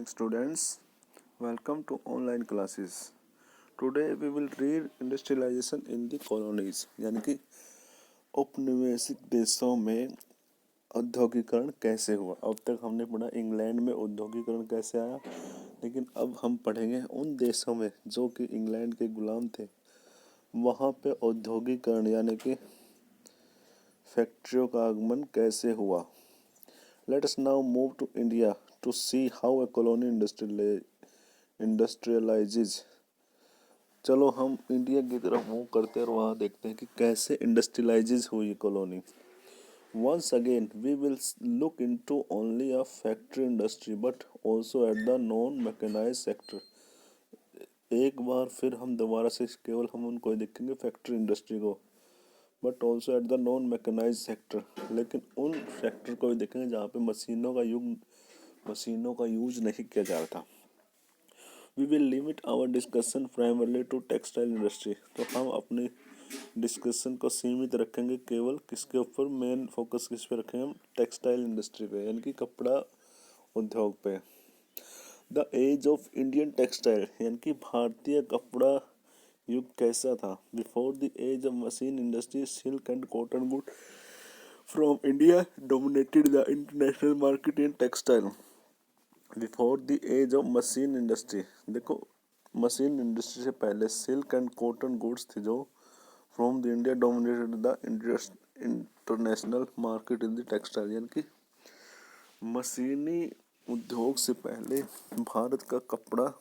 morning, students. Welcome to online classes. Today we will read industrialization in the colonies, यानी कि औपनिवेशिक देशों में औद्योगिकरण कैसे हुआ। अब तक हमने पढ़ा इंग्लैंड में औद्योगिकरण कैसे आया, लेकिन अब हम पढ़ेंगे उन देशों में जो कि इंग्लैंड के गुलाम थे, वहाँ पे औद्योगिकरण यानी कि फैक्ट्रियों का आगमन कैसे हुआ। Let us now move to India to see how a colony industrializes. चलो हम इंडिया की तरफ मूव करते हैं और वहाँ देखते हैं कि कैसे इंडस्ट्रियलाइजेज हुई colony. Once again, we will look into only a factory industry, but also at the non-mechanized sector. एक बार फिर हम दोबारा से केवल हम उनको देखेंगे फैक्ट्री इंडस्ट्री को, but also at the non mechanise sector, लेकिन उन सेक्टर को भी देखेंगे जहाँ पे मशीनों का यूज नहीं किया जा रहा था। We will limit our discussion primarily to textile industry. तो हम अपनी डिस्कशन को सीमित रखेंगे केवल किसके ऊपर, मेन फोकस किस पे रखेंगे हम, टेक्सटाइल इंडस्ट्री पे, यानी कि कपड़ा उद्योग पे। The age of Indian textile यानी कि भारतीय कपड़ा युग कैसा था। Before the age of machine industry, silk and cotton good from India dominated the international market in textile. Before the age of machine industry, देखो मशीन इंडस्ट्री से पहले सिल्क एंड कॉटन गुड्स थी जो from the India dominated the international market in the textile, यानी कि मशीनी उद्योग से पहले भारत का कपड़ा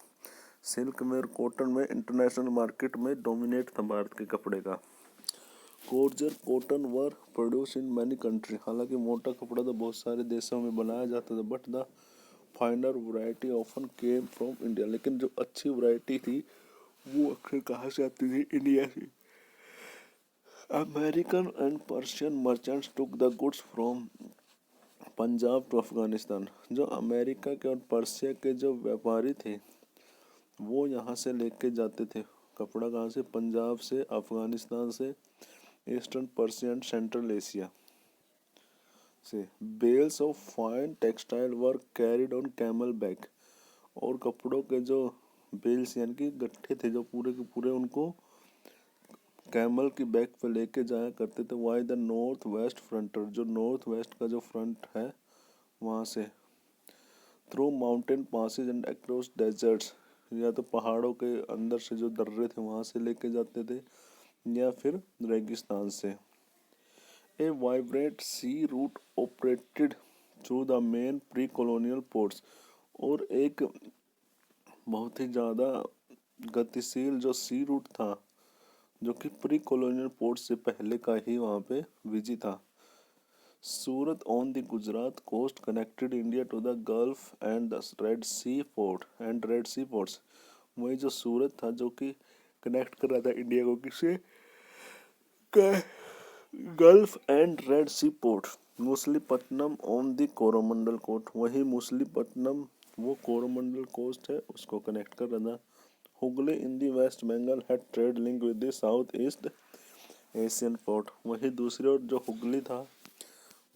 सिल्क में और कॉटन में इंटरनेशनल मार्केट में डोमिनेट था भारत के कपड़े का। Coarser cotton were produced in many country, हालांकि मोटा कपड़ा तो बहुत सारे देशों में बनाया जाता था, but the फाइनर variety often came from India, लेकिन जो अच्छी वैरायटी थी वो अक्सर कहाँ से आती थी, इंडिया से। American and Persian merchants took the goods from Punjab to Afghanistan, जो अमेरिका के और पर्शिया के जो व्यापारी थे वो यहाँ से लेके जाते थे कपड़ा, कहाँ से, पंजाब से, अफगानिस्तान से, ईस्टर्न पर्शियन, सेंट्रल एशिया से। Bales of fine textile were carried on camel back, और कपड़ों के जो बेल्स यानी कि गट्ठे थे जो पूरे के पूरे उनको कैमल की बैक पे लेके जाया करते थे। Via the north west frontier, जो नॉर्थ वेस्ट का जो फ्रंट है वहाँ से। Through mountain passes and across deserts, या तो पहाड़ों के अंदर से जो दर्रे थे वहाँ से लेके जाते थे, या फिर रेगिस्तान से। A vibrant sea route operated through the main pre colonial ports, और एक बहुत ही ज़्यादा गतिशील जो सी रूट था जो कि प्री कॉलोनियल पोर्ट से पहले का ही वहाँ पे विजी था। Surat on the Gujarat coast connected India to the gulf and the red sea ports, वही जो सूरत था जो कि कनेक्ट कर रहा था इंडिया को किससे, gulf and red sea port. Masulipatnam on the Coromandel coast, वही मुसलीपट्टनम वो कोरोमंडल कोस्ट है उसको कनेक्ट कर रहा था। Hooghly in the West Bengal had trade link with the South East Asian port, वही दूसरी ओर जो हुगली था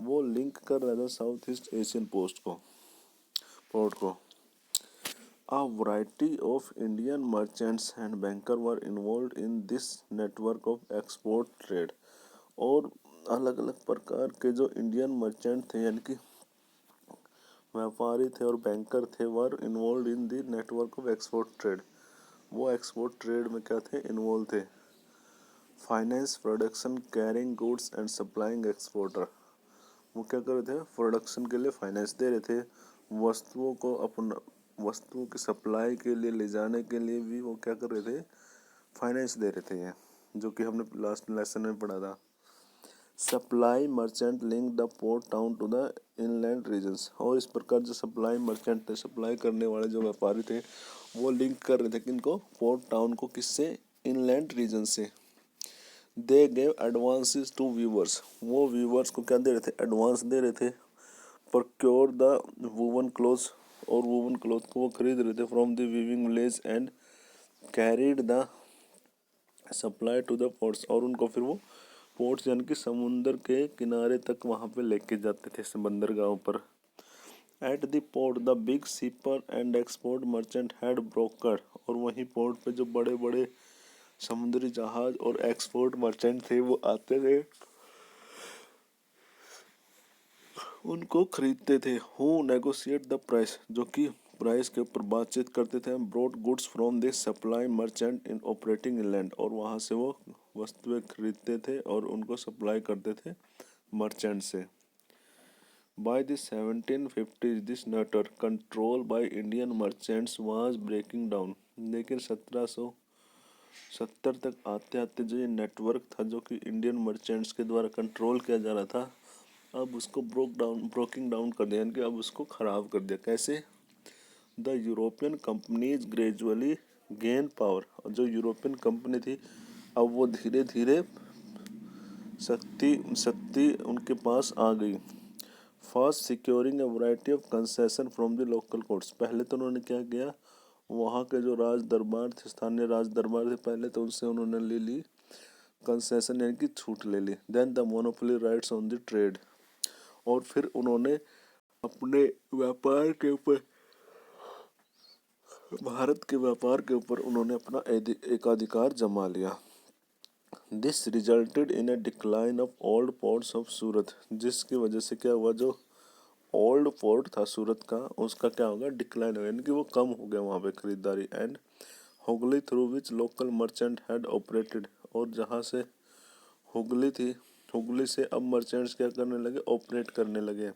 वो लिंक कर रहा था साउथ ईस्ट एशियन पोर्ट को। A variety of Indian merchants and bankers were involved in this network of export trade, और अलग अलग प्रकार के जो इंडियन मर्चेंट थे यानी कि व्यापारी थे और बैंकर थे, were involved in the network of export trade, वो एक्सपोर्ट ट्रेड में क्या थे, इन्वॉल्व थे। Finance production carrying goods and supplying exporter, वो क्या कर रहे थे, प्रोडक्शन के लिए फाइनेंस दे रहे थे, वस्तुओं की सप्लाई के लिए ले जाने के लिए भी वो क्या कर रहे थे, फाइनेंस दे रहे थे, ये जो कि हमने लास्ट लेसन में पढ़ा था। Supply merchant link the port town to the inland regions, और इस प्रकार जो सप्लाई मर्चेंट थे, सप्लाई करने वाले जो व्यापारी थे वो लिंक कर रहे थे किनको, पोर्ट टाउन को, किससे, इनलैंड रीजन से। They gave advances to weavers, वो वीवर्स को क्या दे रहे थे, एडवांस दे रहे थे। प्रोक्योर द वूवन क्लोथ, और वूवन क्लोथ को वो खरीद रहे थे from the weaving village and carried the supply to the ports, और उनको फिर वो पोर्ट्स यानी कि समुंदर के किनारे तक वहाँ पे लेके जाते थे बंदरगाहों पर। At the port the big शिपर and export merchant had broker, और वहीं पोर्ट पे जो बड़े बड़े समुद्री जहाज और एक्सपोर्ट मर्चेंट थे वो आते थे, उनको खरीदते थे। हु नेगोशिएट द प्राइस, जो कि प्राइस के ऊपर बातचीत करते थे। Brought goods from this supply merchant in operating inland, और वहाँ से वो वस्तुएं खरीदते थे और उनको सप्लाई करते थे मर्चेंट से। By the 1750s, this network control by Indian merchants was breaking down. लेकिन 1770 तक आते आते जो ये नेटवर्क था जो कि इंडियन मर्चेंट्स के द्वारा कंट्रोल किया जा रहा था, अब उसको ब्रोकिंग डाउन कर दिया, यानी कि अब उसको ख़राब कर दिया। कैसे? The European companies gradually gain power, और जो यूरोपियन कंपनी थी अब वो धीरे धीरे शक्ति शक्ति उनके पास आ गई। First securing A variety of concession from the local courts, पहले तो उन्होंने क्या किया, वहाँ के जो राज दरबार थे, स्थानीय राज दरबार थे, पहले तो उनसे उन्होंने ले ली कंसेशन, यानी कि छूट ले ली। Then the monopoly rights on the trade, और फिर उन्होंने अपने व्यापार के ऊपर, भारत के व्यापार के ऊपर उन्होंने अपना एकाधिकार जमा लिया। This resulted in a decline of old ports of Surat, जिसकी वजह से क्या हुआ, जो ओल्ड पोर्ट था सूरत का उसका क्या होगा, डिक्लाइन हो गया, यानी कि वो कम हो गया वहाँ पे खरीदारी। And Hooghly through which local merchant had operated, और जहाँ से हुगली थी, हुगली से अब मर्चेंट्स क्या करने लगे, ऑपरेट करने लगे।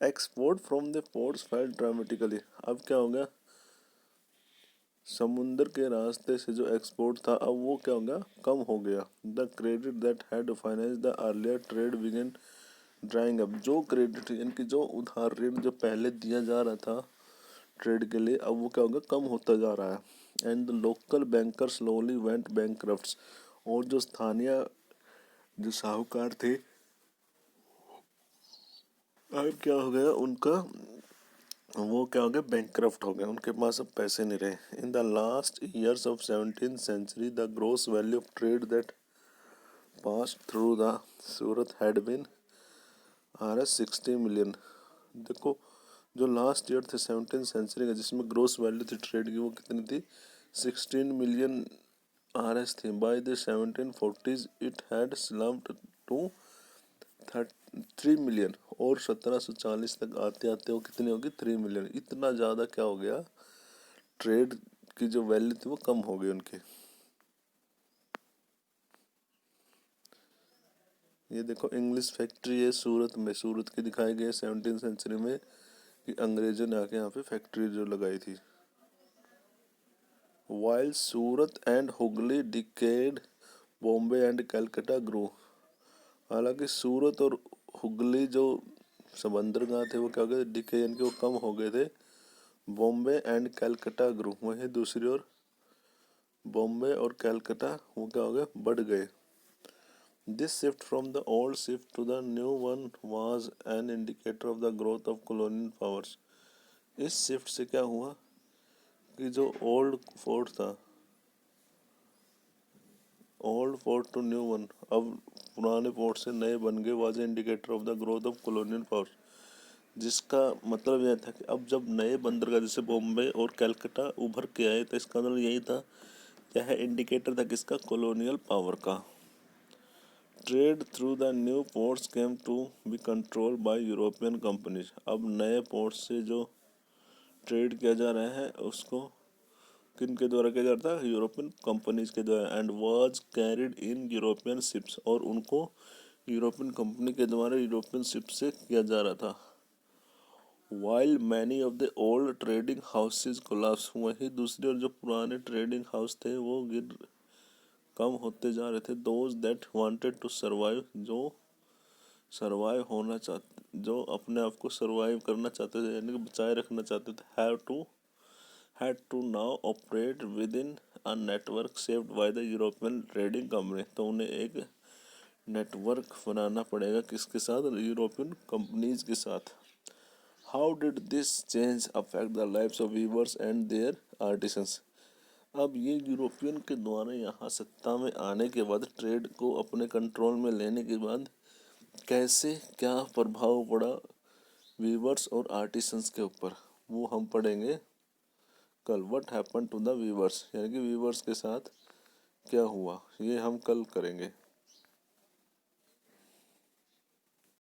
Export from the ports fail dramatically, अब क्या हो गया, समुद्र के रास्ते से जो एक्सपोर्ट था अब वो क्या हो गया, कम हो गया। The credit that had finance the earlier trade began drying up, जो क्रेडिट यानी कि जो उधार ऋण जो पहले दिया जा रहा था ट्रेड के लिए, अब वो क्या होगा, कम होता जा रहा है। And the local banker slowly went bankrupts, और जो स्थानीय जो साहूकार थे अब क्या हो गया उनका, वो क्या हो गया, बैंकरप्ट हो गए, उनके पास अब पैसे नहीं रहे। In the last years of 17th century the gross value of trade that pass through the Surat had been $60 million। देखो जो लास्ट ईयर थे 17th सेंचुरी का, जिसमें ग्रोस वैल्यू थी ट्रेड की, वो कितनी थी, 16 मिलियन RS थी। By the 1740s it had slumped to 3 million, और 1740 तक आते आते वो कितनी होगी, 3 मिलियन। इतना ज़्यादा क्या हो गया, ट्रेड की जो वैल्यू थी वो कम हो गई उनकी। ये देखो इंग्लिश फैक्ट्री है सूरत में, सूरत की दिखाई गई 17th सेंचुरी में कि अंग्रेजों ने आके यहाँ पे फैक्ट्री जो लगाई थी। While Surat and Hooghly decade Bombay and Calcutta grow, हालांकि सूरत और हुगली जो बंदरगाह थे वो क्या हो गए, डिके यानी कि वो कम हो गए थे। बॉम्बे एंड कलकत्ता ग्रो, वहीं दूसरी ओर बॉम्बे और कलकत्ता वो क्या हो गए, बढ़ गए। This shift from the old shift to the new one was an indicator of the growth of colonial powers. इस शिफ्ट से क्या हुआ कि जो ओल्ड फोर्ट था, old fort to new one, अब पुराने फोर्ट से नए बन गए, was indicator of the growth of colonial powers, जिसका मतलब यह था कि अब जब नए बंदरगाह जैसे बॉम्बे और कलकत्ता उभर के आए तो इसका मतलब यही था, यह इंडिकेटर था किसका, कॉलोनियल पावर का। Trade through the new ports came to be controlled by European companies, अब नए पोर्ट्स से जो ट्रेड किया जा रहा है उसको किन के द्वारा किया जाता है, यूरोपियन कंपनीज के द्वारा। And was carried in European ships, और उनको यूरोपियन कंपनी के द्वारा यूरोपियन शिप से किया जा रहा था। While many of the old trading houses collapse, वहीं दूसरी ओर जो पुराने ट्रेडिंग हाउस थे वो कम होते जा रहे थे। Those that wanted to survive, जो सरवाइव होना चाहते, जो अपने आप को सरवाइव करना चाहते थे यानी कि बचाए रखना चाहते थे, had to now operate within a network shaped by the European trading company, तो उन्हें एक नेटवर्क बनाना पड़ेगा किसके साथ, यूरोपियन कंपनीज के साथ। How did this change affect the lives of weavers and their artisans, अब ये यूरोपियन के द्वारा यहाँ सत्ता में आने के बाद, ट्रेड को अपने कंट्रोल में लेने के बाद कैसे क्या प्रभाव पड़ा वीवर्स और आर्टिसंस के ऊपर, वो हम पढ़ेंगे कल। What happen to the weavers, यानी कि वीवर्स के साथ क्या हुआ, ये हम कल करेंगे।